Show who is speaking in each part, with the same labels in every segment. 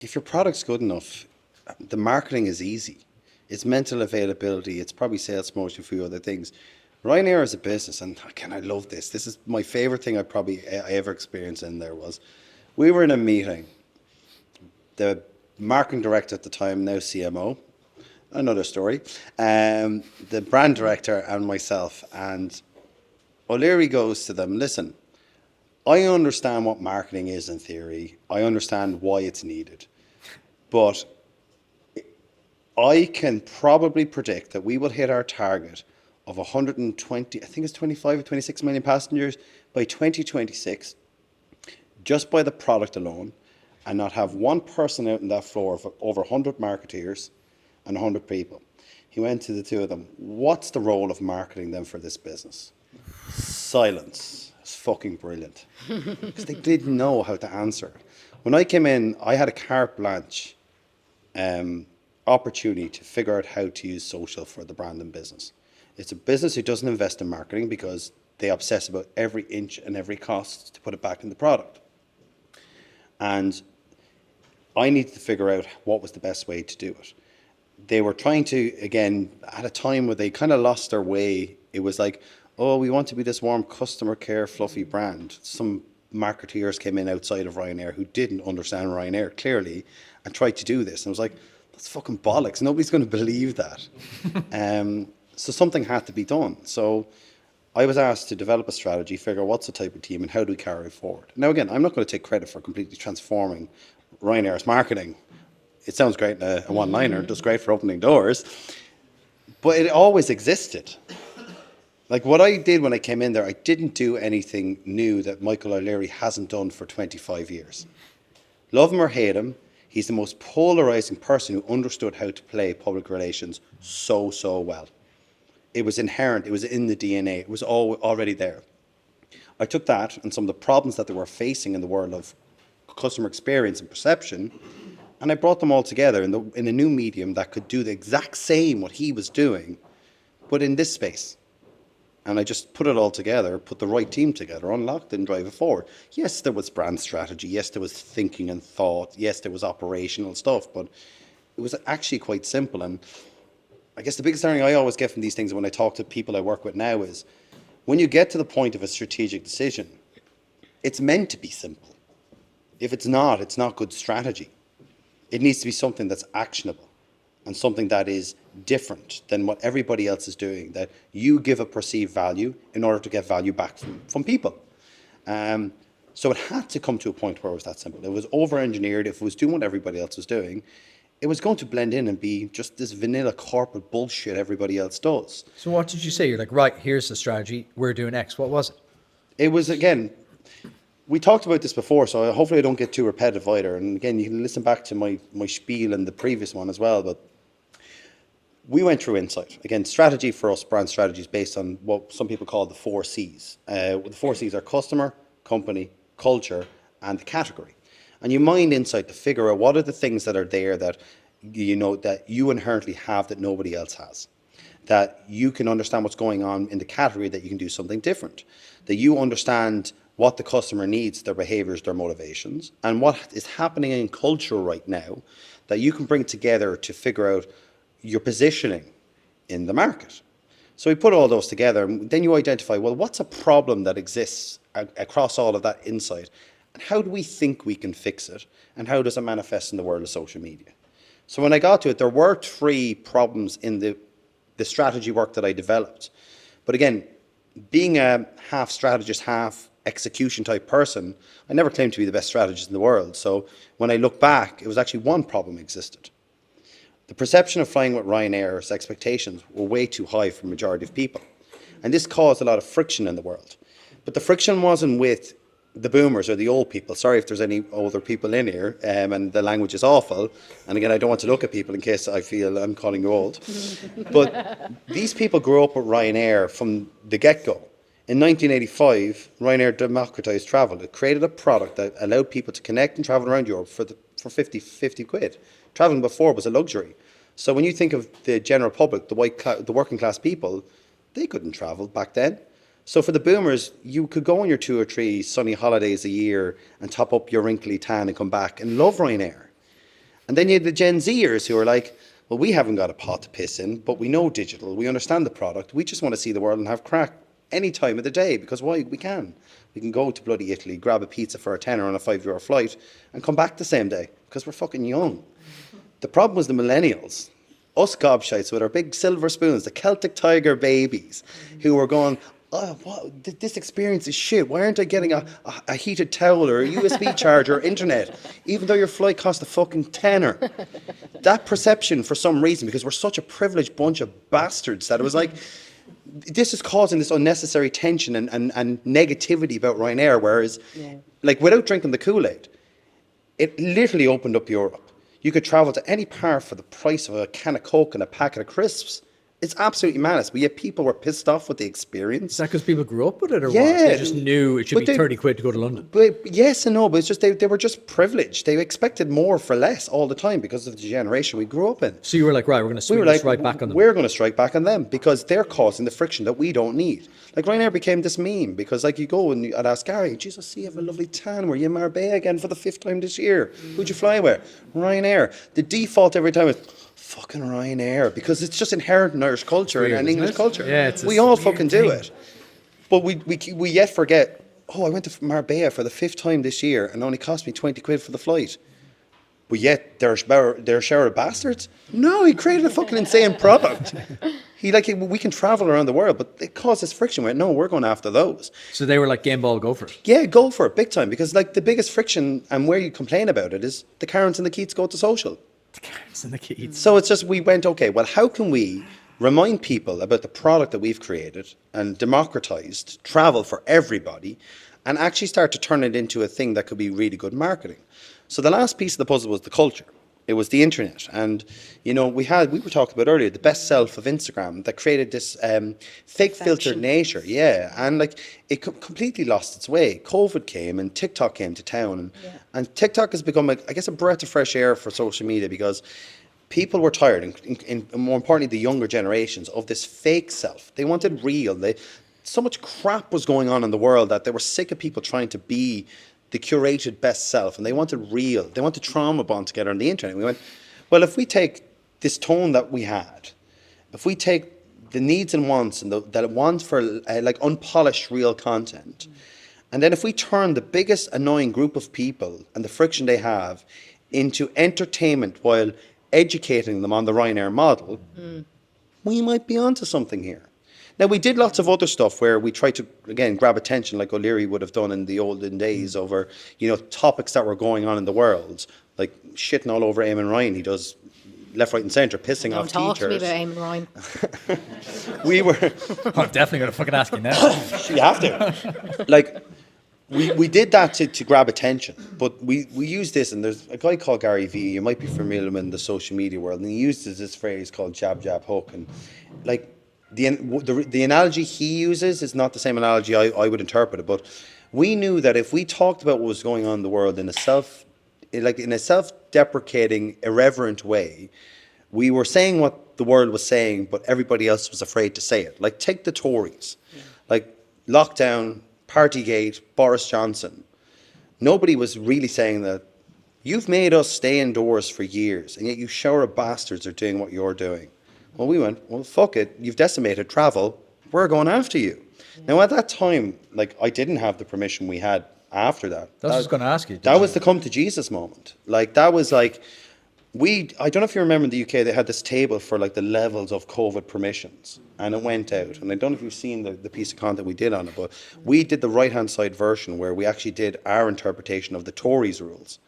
Speaker 1: if your product's good enough, the marketing is easy. It's mental availability. It's probably sales promotion, a few other things. Ryanair as a business, and again, I love this. This is my favorite thing I ever experienced in there was, we were in a meeting. The marketing director at the time, now CMO, another story, the brand director and myself, and O'Leary goes to them, listen, I understand what marketing is in theory. I understand why it's needed. But I can probably predict that we will hit our target of 120, I think it's 25 or 26 million passengers by 2026, just by the product alone, and not have one person out on that floor of over 100 marketeers and 100 people. He went to the two of them. What's the role of marketing then for this business? Silence. It's fucking brilliant. Because they didn't know how to answer. When I came in, I had a carte blanche opportunity to figure out how to use social for the brand and business. It's a business who doesn't invest in marketing because they obsess about every inch and every cost to put it back in the product. And I needed to figure out what was the best way to do it. They were trying to, again, at a time where they kind of lost their way. It was like, oh, we want to be this warm customer care fluffy brand. Some marketeers came in outside of Ryanair who didn't understand Ryanair clearly and tried to do this. And I was like, that's fucking bollocks. Nobody's going to believe that. So something had to be done. So I was asked to develop a strategy, figure out what's the type of team and how do we carry it forward. Now, again, I'm not going to take credit for completely transforming Ryanair's marketing. It sounds great in a one-liner, it does great for opening doors, but it always existed. Like what I did when I came in there, I didn't do anything new that Michael O'Leary hasn't done for 25 years. Love him or hate him, he's the most polarizing person who understood how to play public relations so well. It was inherent, it was in the DNA, it was already there. I took that and some of the problems that they were facing in the world of customer experience and perception, and I brought them all together in a new medium that could do the exact same what he was doing, but in this space. And I just put it all together, put the right team together, unlocked it and drive it forward. Yes, there was brand strategy. Yes, there was thinking and thought. Yes, there was operational stuff, but it was actually quite simple. And I guess the biggest learning I always get from these things when I talk to people I work with now is when you get to the point of a strategic decision, it's meant to be simple. If it's not good strategy. It needs to be something that's actionable and something that is different than what everybody else is doing, that you give a perceived value in order to get value back from people. So it had to come to a point where it was that simple. It was over-engineered. If it was doing what everybody else was doing, it was going to blend in and be just this vanilla corporate bullshit everybody else does.
Speaker 2: So what did you say? You're like, right, here's the strategy. We're doing X. What was it?
Speaker 1: It was, again, we talked about this before, so hopefully I don't get too repetitive either. And again, you can listen back to my spiel and the previous one as well. But we went through insight. Again, strategy for us, brand strategy, is based on what some people call the 4 C's. The 4 C's are customer, company, culture, and the category. And you mine insight to figure out what are the things that are there that you inherently have that nobody else has. That you can understand what's going on in the category, that you can do something different. That you understand what the customer needs, their behaviors, their motivations, and what is happening in culture right now that you can bring together to figure out your positioning in the market. So we put all those together, and then you identify, well, what's a problem that exists across all of that insight, and how do we think we can fix it, and how does it manifest in the world of social media? So when I got to it, there were 3 problems in the strategy work that I developed. But again, being a half strategist, half execution type person, I never claimed to be the best strategist in the world. So when I look back, it was actually one problem existed. The perception of flying with Ryanair's expectations were way too high for the majority of people. And this caused a lot of friction in the world. But the friction wasn't with the boomers or the old people. Sorry if there's any older people in here, and the language is awful. And again, I don't want to look at people in case I feel I'm calling you old. But these people grew up with Ryanair from the get-go. In 1985, Ryanair democratized travel. It created a product that allowed people to connect and travel around Europe for 50 quid. Traveling before was a luxury. So when you think of the general public, the working class people, they couldn't travel back then. So for the boomers, you could go on your 2 or 3 sunny holidays a year and top up your wrinkly tan and come back and love Ryanair. And then you had the Gen Zers who are like, well, we haven't got a pot to piss in, but we know digital, we understand the product, we just want to see the world and have crack any time of the day, because why? We can. We can go to bloody Italy, grab a pizza for a tenner on a €5 flight and come back the same day, because we're fucking young. The problem was the millennials, us gobshites with our big silver spoons, the Celtic Tiger babies, who were going, oh, what? This experience is shit. Why aren't I getting a heated towel or a USB charger or internet, even though your flight cost a fucking tenner? That perception, for some reason, because we're such a privileged bunch of bastards, that it was like, this is causing this unnecessary tension and negativity about Ryanair, whereas, like, without drinking the Kool-Aid, it literally opened up Europe. You could travel to any part for the price of a can of Coke and a packet of crisps. It's absolutely madness. But yet people were pissed off with the experience.
Speaker 2: Is that because people grew up with it, or
Speaker 1: Yeah.
Speaker 2: what? They just knew it should
Speaker 1: But
Speaker 2: be
Speaker 1: they-
Speaker 2: 30 quid to go to London.
Speaker 1: But yes and no, but it's just they were just privileged. They expected more for less all the time because of the generation we grew up in.
Speaker 2: So you were like, right, we're going to
Speaker 1: We
Speaker 2: swing
Speaker 1: were
Speaker 2: this
Speaker 1: like,
Speaker 2: right back on them.
Speaker 1: we're going to strike back on them because they're causing the friction that we don't need. Like Ryanair became this meme because, like, you go and I'd ask Gary, Jesus, see, you have a lovely tan. Were you in Marbella again for the 5th time this year? Who'd you fly with? Ryanair. The default every time is fucking Ryanair, because it's just inherent in Irish culture
Speaker 2: weird,
Speaker 1: and
Speaker 2: isn't
Speaker 1: English
Speaker 2: it?
Speaker 1: culture.
Speaker 2: Yeah, it's
Speaker 1: we
Speaker 2: this
Speaker 1: all
Speaker 2: weird
Speaker 1: fucking do
Speaker 2: thing.
Speaker 1: it. But we yet forget, oh, I went to Marbella for the 5th time this year and it only cost me 20 quid for the flight. But yet they're a shower of bastards. No, he created a fucking insane product. We can travel around the world, but it causes friction. No, we're going after those.
Speaker 2: So they were like, game ball, go for it.
Speaker 1: Yeah, go for it, big time. Because like the biggest friction and where you complain about it is the Karens and the Keats go to social.
Speaker 2: The Karens and the Keats.
Speaker 1: So it's just, we went, okay, well, how can we remind people about the product that we've created and democratized travel for everybody and actually start to turn it into a thing that could be really good marketing? So the last piece of the puzzle was the culture. It was the internet. And, we were talking about earlier, the best self of Instagram that created this fake filtered nature. Yeah. And like it completely lost its way. COVID came and TikTok came to town. And TikTok has become, a breath of fresh air for social media because people were tired, and more importantly, the younger generations, of this fake self. They wanted real. So much crap was going on in the world that they were sick of people trying to be the curated best self, and they wanted real. They wanted trauma bond together on the internet. And we went, well, if we take this tone that we had, if we take the needs and wants and that want for like unpolished real content, and then if we turn the biggest annoying group of people and the friction they have into entertainment while educating them on the Ryanair model, we might be onto something here. Now, we did lots of other stuff where we tried to, again, grab attention like O'Leary would have done in the olden days over, topics that were going on in the world, like shitting all over Eamon Ryan. He does left, right and centre, pissing off
Speaker 3: Don't talk to me
Speaker 1: teachers.
Speaker 3: about Eamon Ryan.
Speaker 1: We were...
Speaker 2: I'm definitely going to fucking ask you now.
Speaker 1: You have to. Like, we did that to grab attention, but we used this, and there's a guy called Gary Vee, you might be familiar with him in the social media world, and he uses this phrase called jab, jab, hook, and like, the analogy he uses is not the same analogy I would interpret it, but we knew that if we talked about what was going on in the world in a self-deprecating, irreverent way, we were saying what the world was saying, but everybody else was afraid to say it. Like, take the Tories, like lockdown, Partygate, Boris Johnson. Nobody was really saying that you've made us stay indoors for years, and yet you shower of bastards are doing what you're doing. Well, we went, well, fuck it. You've decimated travel. We're going after you. Now, at that time, like, I didn't have the permission we had after that.
Speaker 2: That's what I was going to ask you.
Speaker 1: That was the come to Jesus moment. Like, that was like, I don't know if you remember in the UK, they had this table for like the levels of COVID permissions, and it went out. And I don't know if you've seen the piece of content we did on it, but we did the right-hand side version where we actually did our interpretation of the Tories rules.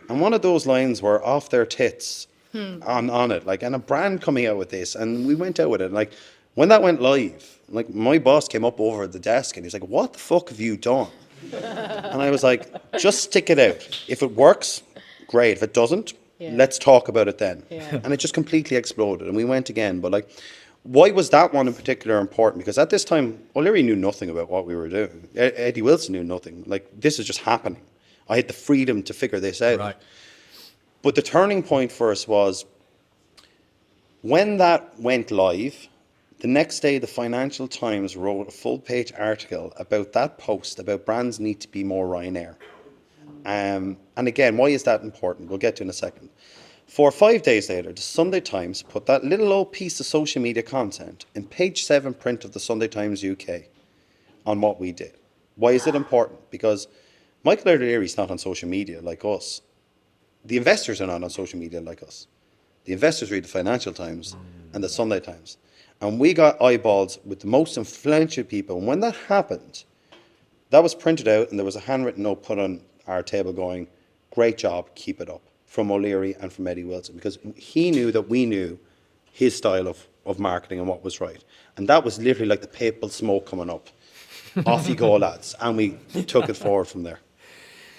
Speaker 1: And one of those lines were off their tits on it, like, and a brand coming out with this, and we went out with it. And like, when that went live, like, my boss came up over the desk and he's like, what the fuck have you done? And I was like, just stick it out. If it works, great. If it doesn't, let's talk about it then. And it just completely exploded, and we went again. But like, why was that one in particular important? Because at this time, O'Leary knew nothing about what we were doing. Eddie Wilson knew nothing. Like, this is just happening. I had the freedom to figure this out.
Speaker 2: Right.
Speaker 1: But the turning point for us was when that went live, the next day the Financial Times wrote a full-page article about that post, about brands need to be more Ryanair. And again, why is that important? We'll get to in a second. 4 or 5 days later, the Sunday Times put that little old piece of social media content in page 7 print of the Sunday Times UK on what we did. Why is it important? Because Michael O'Leary's not on social media like us. The investors are not on social media like us. The investors read the Financial Times and the Sunday Times. And we got eyeballs with the most influential people. And when that happened, that was printed out and there was a handwritten note put on our table going, great job, keep it up, from O'Leary and from Eddie Wilson, because he knew that we knew his style of marketing and what was right. And that was literally like the papal smoke coming up. Off you go, lads. And we took it forward from there.